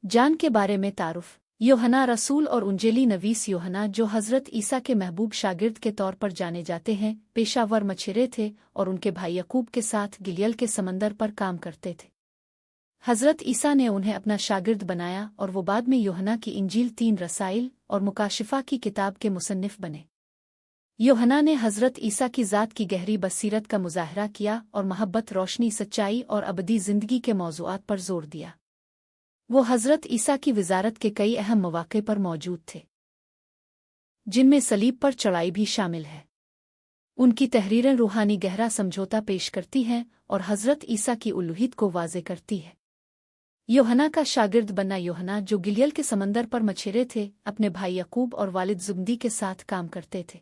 जान के बारे में तारुफ यूहन्ना रसूल और उंजेली नवीस यूहन्ना जो हज़रत ईसा के महबूब शागिर्द के तौर पर जाने जाते हैं पेशावर मछेरे थे और उनके भाई यकूब के साथ गिलियल के समंदर पर काम करते थे। हज़रत ईसा ने उन्हें अपना शागिर्द बनाया और वो बाद में यूहन्ना की इंजील 3 रसाइल और मुकाशिफा की किताब के मुसन्निफ बने। यूहन्ना ने हज़रत ईसा की ज़ात की गहरी बसीरत का मुज़ाहरा किया और महब्बत, रोशनी, सच्चाई और अबदी ज़िंदगी के मौज़ूआत पर जोर दिया। वो हज़रत ईसा की विज़ारत के कई अहम मौक़े पर मौजूद थे, जिनमें सलीब पर चढ़ाई भी शामिल है। उनकी तहरीरें रूहानी गहरा समझौता पेश करती हैं और हज़रत ईसा की उलूहियत को वाज़े करती है। यूहन्ना का शागिर्द बनना यूहन्ना जो गिलियल के समंदर पर मछेरे थे, अपने भाई यकूब और वालिद ज़ुबदी के साथ काम करते थे।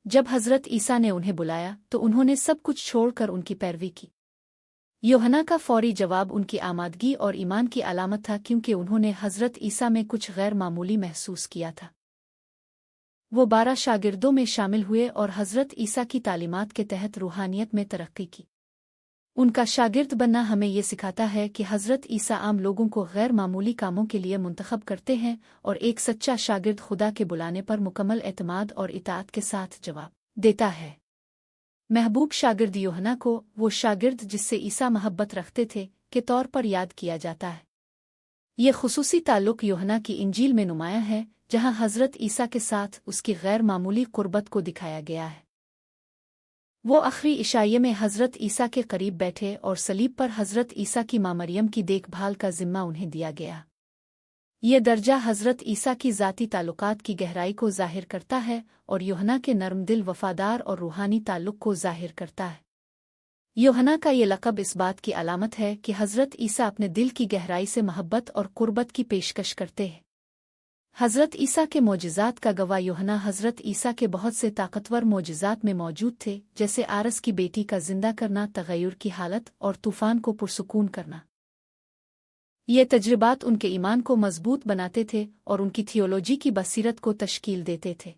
जब हज़रत ईसा ने उन्हें बुलाया तो उन्होंने सब कुछ छोड़कर उनकी पैरवी की। यूहन्ना का फौरी जवाब उनकी आमादगी और ईमान की अलामत था, क्योंकि उन्होंने हज़रत ईसा में कुछ गैर मामूली महसूस किया था। वो 12 शागिर्दों में शामिल हुए और हज़रत ईसा की तालीमात के तहत रूहानियत में तरक्की की। उनका शागिर्द बनना हमें ये सिखाता है कि हज़रत ईसा आम लोगों को गैर मामूली कामों के लिए मुंतखब करते हैं और एक सच्चा शागिर्द खुदा के बुलाने पर मुकम्मल एतमाद और इताअत के साथ जवाब देता है। महबूब शागिर्द यूहन्ना को वो शागिर्द जिससे ईसा महब्बत रखते थे के तौर पर याद किया जाता है। ये खुसूसी ताल्लुक़ यूहन्ना की इंजील में नुमाया है, जहाँ हज़रत ईसा के साथ उसकी गैर मामूली कुर्बत को दिखाया गया है। वो आखिरी इशाये में हज़रत ईसा के करीब बैठे और सलीब पर हज़रत ईसा की माँ मरियम की देखभाल का ज़िम्मा उन्हें दिया गया। ये दर्जा हज़रत ईसा की ज़ाती ताल्लुकात की गहराई को ज़ाहिर करता है और यूहन्ना के नर्म दिल, वफ़ादार और रूहानी ताल्लुक़ को ज़ाहिर करता है। यूहन्ना का ये लक़ब इस बात की अलामत है कि हज़रत ईसा अपने दिल की गहराई से महब्बत और कुर्बत की पेशकश करते हैं। हज़रत ईसा के मोजिज़ात का गवाह यूहन्ना हज़रत ईसा के बहुत से ताकतवर मोजिज़ात में मौजूद थे, जैसे आरस की बेटी का जिंदा करना, तग़य्युर की हालत और तूफ़ान को पुरसुकून करना। ये तजर्बात उनके ईमान को मजबूत बनाते थे और उनकी थियोलॉजी की बसीरत को तश्कील देते थे।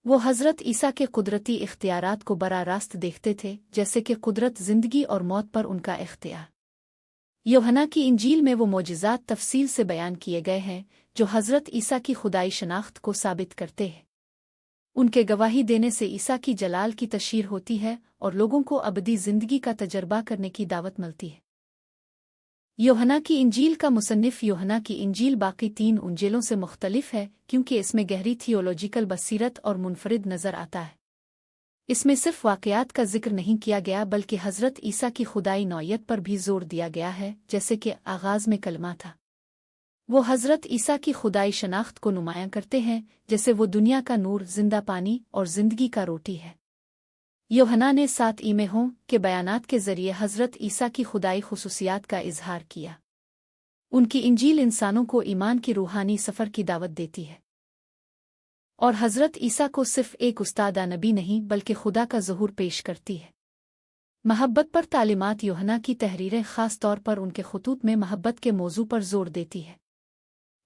वो हज़रत ईसा के कुदरती इख्तियारात को बराह रास्त देखते थे, जैसे कि कुदरत, ज़िंदगी और मौत पर उनका इख्तियार। यूहन्ना की इंजील में वो मोजिज़ात तफसील से बयान किए गए हैं जो हज़रत ईसा की खुदाई शनाख्त को साबित करते हैं। उनके गवाही देने से ईसा की जलाल की तशहीर होती है और लोगों को अबदी ज़िंदगी का तजर्बा करने की दावत मिलती है। यूहन्ना की इंजील का मुसन्निफ यूहन्ना की इंजील बाकी 3 इंजीलों से मुख्तलिफ है, क्योंकि इसमें गहरी थियोलॉजिकल बसीरत और मुनफरिद नज़र आता है। इसमें सिर्फ वाक़यात का जिक्र नहीं किया गया, बल्कि हज़रत ईसा की खुदाई नौयत पर भी जोर दिया गया है, जैसे कि आगाज़ में कलमा था। वो हज़रत ईसा की खुदाई शनाख्त को नुमायां करते हैं, जैसे वो दुनिया का नूर, जिंदा पानी और ज़िंदगी का रोटी है। यूहन्ना ने 7 इमेहों के बयानात के ज़रिए हज़रत ईसा की खुदाई खुसूसियात का इजहार किया। उनकी इंजील इंसानों को ईमान की रूहानी सफ़र की दावत देती है और हज़रत ईसा को सिर्फ एक उस्तादा नबी नहीं बल्कि खुदा का ज़हूर पेश करती है। महब्बत पर तालीमात यूहन्ना की तहरीरें ख़ास तौर पर उनके खुतूत में महब्बत के मौजू पर जोर देती है।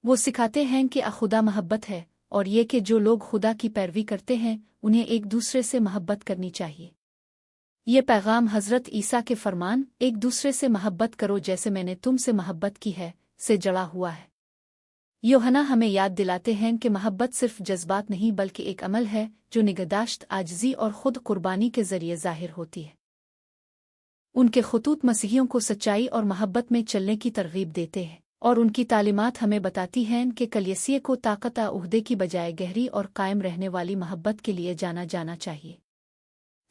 वो सिखाते हैं कि खुदा महब्बत है और ये कि जो लोग खुदा की पैरवी करते हैं उन्हें एक दूसरे से महब्बत करनी चाहिए। ये पैगाम हज़रत ईसा के फरमान एक दूसरे से महब्बत करो जैसे मैंने तुमसे महब्बत की है से जड़ा हुआ है। यूहन्ना हमें याद दिलाते हैं कि महब्बत सिर्फ जज्बात नहीं बल्कि एक अमल है जो निगहदाश्त, आजिज़ी और खुद कुर्बानी के ज़रिए ज़ाहिर होती है। उनके खुतूत मसीहियों को सच्चाई और महब्बत में चलने की तरगीब देते हैं और उनकी तालीमात हमें बताती हैं कि कलीसिया को ताकत उहदे की बजाय गहरी और कायम रहने वाली महब्बत के लिए जाना जाना चाहिए।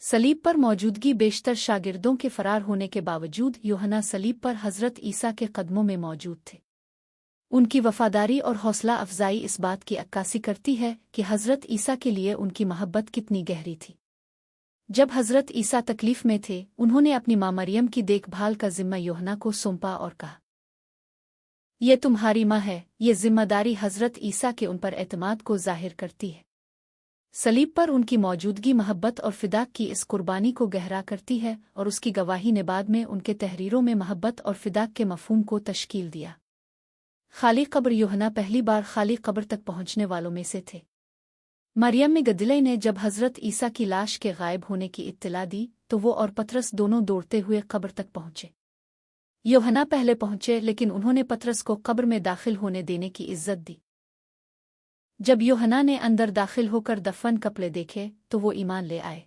सलीब पर मौजूदगी बेशतर शागिर्दों के फरार होने के बावजूद यूहन्ना सलीब पर हज़रत ईसा के कदमों में मौजूद थे। उनकी वफ़ादारी और हौसला अफजाई इस बात की अक्कासी करती है कि हज़रत ईसा के लिए उनकी महब्बत कितनी गहरी थी। जब हज़रत ईसा तकलीफ़ में थे, उन्होंने अपनी माँ मरियम की देखभाल का ज़िम्मा यूहन्ना को सौंपा और कहा, ये तुम्हारी माँ है। ये ज़िम्मेदारी हज़रत ईसा के उन पर एतमाद को ज़ाहिर करती है। सलीब पर उनकी मौजूदगी महब्बत और फ़िदा की इस कुर्बानी को गहरा करती है और उसकी गवाही ने बाद में उनके तहरीरों में महब्बत और फ़िदा के मफ़हूम को तश्कील दिया। खाली कब्र यूहन्ना पहली बार खाली कब्र तक पहुँचने वालों में से थे। मरियम मगदली ने जब हज़रत ईसा की लाश के गायब होने की इत्तला दी तो वो और पतरस दोनों दौड़ते हुए कब्र तक पहुँचे। यूहन्ना पहले पहुंचे, लेकिन उन्होंने पतरस को कब्र में दाखिल होने देने की इज्जत दी। जब यूहन्ना ने अंदर दाखिल होकर दफन कपड़े देखे तो वो ईमान ले आए।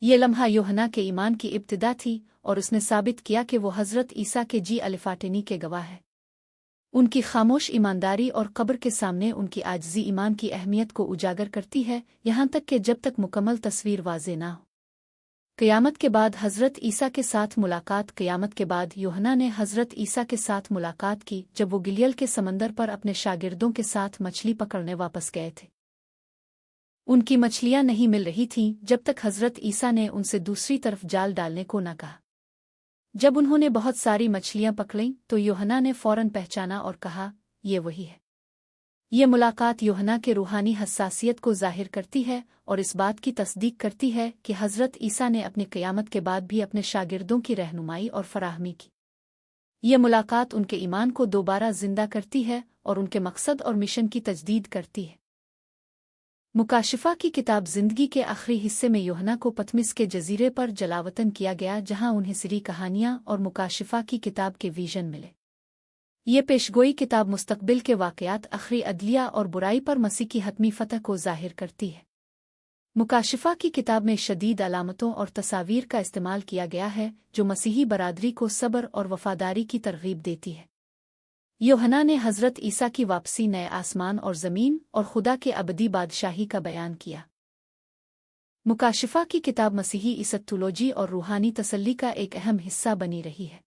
ये लम्हा यूहन्ना के ईमान की इब्तिदा थी और उसने साबित किया कि वो हज़रत ईसा के जी अलिफाटिनी के गवाह है। उनकी खामोश ईमानदारी और कब्र के सामने उनकी आजिज़ी ईमान की अहमियत को उजागर करती है, यहाँ तक कि जब तक मुकम्मल तस्वीर वाज़े ना हो। क़यामत के बाद हज़रत ईसा के साथ मुलाकात। क़यामत के बाद यूहन्ना ने हज़रत ईसा के साथ मुलाकात की जब वो गिलियल के समंदर पर अपने शागिर्दों के साथ मछली पकड़ने वापस गए थे। उनकी मछलियाँ नहीं मिल रही थीं जब तक हज़रत ईसा ने उनसे दूसरी तरफ जाल डालने को न कहा। जब उन्होंने बहुत सारी मछलियाँ पकड़ीं तो यूहन्ना ने फ़ौरन पहचाना और कहा, ये वही है। ये मुलाकात यूहन्ना के रूहानी हसासियत को ज़ाहिर करती है और इस बात की तस्दीक करती है कि हज़रत ईसा ने अपनी क़यामत के बाद भी अपने शागिर्दों की रहनुमाई और फराहमी की। ये मुलाकात उनके ईमान को दोबारा ज़िंदा करती है और उनके मकसद और मिशन की तजदीद करती है। मुकाशिफा की किताब ज़िंदगी के आखिरी हिस्से में यूहन्ना को पतमिस के जजीरे पर जलावतन किया गया, जहां उन्हें सिरी कहानियां और मुकाशिफा की किताब के विजन मिले। ये पेशगोई किताब मुस्तकबिल के वाक़यात, आखिरी अदलिया और बुराई पर मसीह की हतमी फ़तह को ज़ाहिर करती है। मुकाशिफा की किताब में शदीद अलामतों और तस्वीर का इस्तेमाल किया गया है जो मसीही बरादरी को सब्र और वफ़ादारी की तरगीब देती है। यूहन्ना ने हज़रत ईसा की वापसी, नए आसमान और ज़मीन और खुदा के अबदी बादशाही का बयान किया। मुकाशिफा की किताब मसीही इस्सतुलॉजी और रूहानी तसल्ली का एक अहम हिस्सा बनी रही है।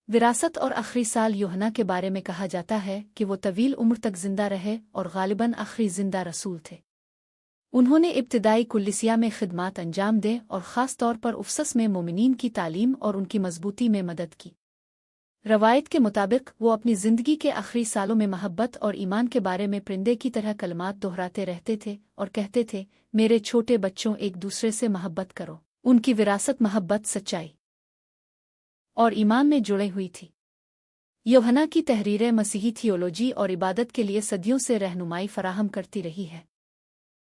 विरासत और आखिरी साल यूहन्ना के बारे में कहा जाता है कि वो तवील उम्र तक जिंदा रहे और गालिबन आखिरी जिंदा रसूल थे। उन्होंने इब्तिदाई कुल्लिसिया में खिदमात अंजाम दे और ख़ास तौर पर उफ़सस में मोमिनीन की तालीम और उनकी मजबूती में मदद की। रवायत के मुताबिक वो अपनी ज़िंदगी के आखिरी सालों में महब्बत और ईमान के बारे में परिंदे की तरह कलमात दोहराते रहते थे और कहते थे, मेरे छोटे बच्चों, एक दूसरे से महब्बत करो। उनकी विरासत महब्बत, सच्चाई और ईमान में जुड़े हुई थी। यूहन्ना की तहरीरें मसीही थियोलॉजी और इबादत के लिए सदियों से रहनुमाई फराहम करती रही है।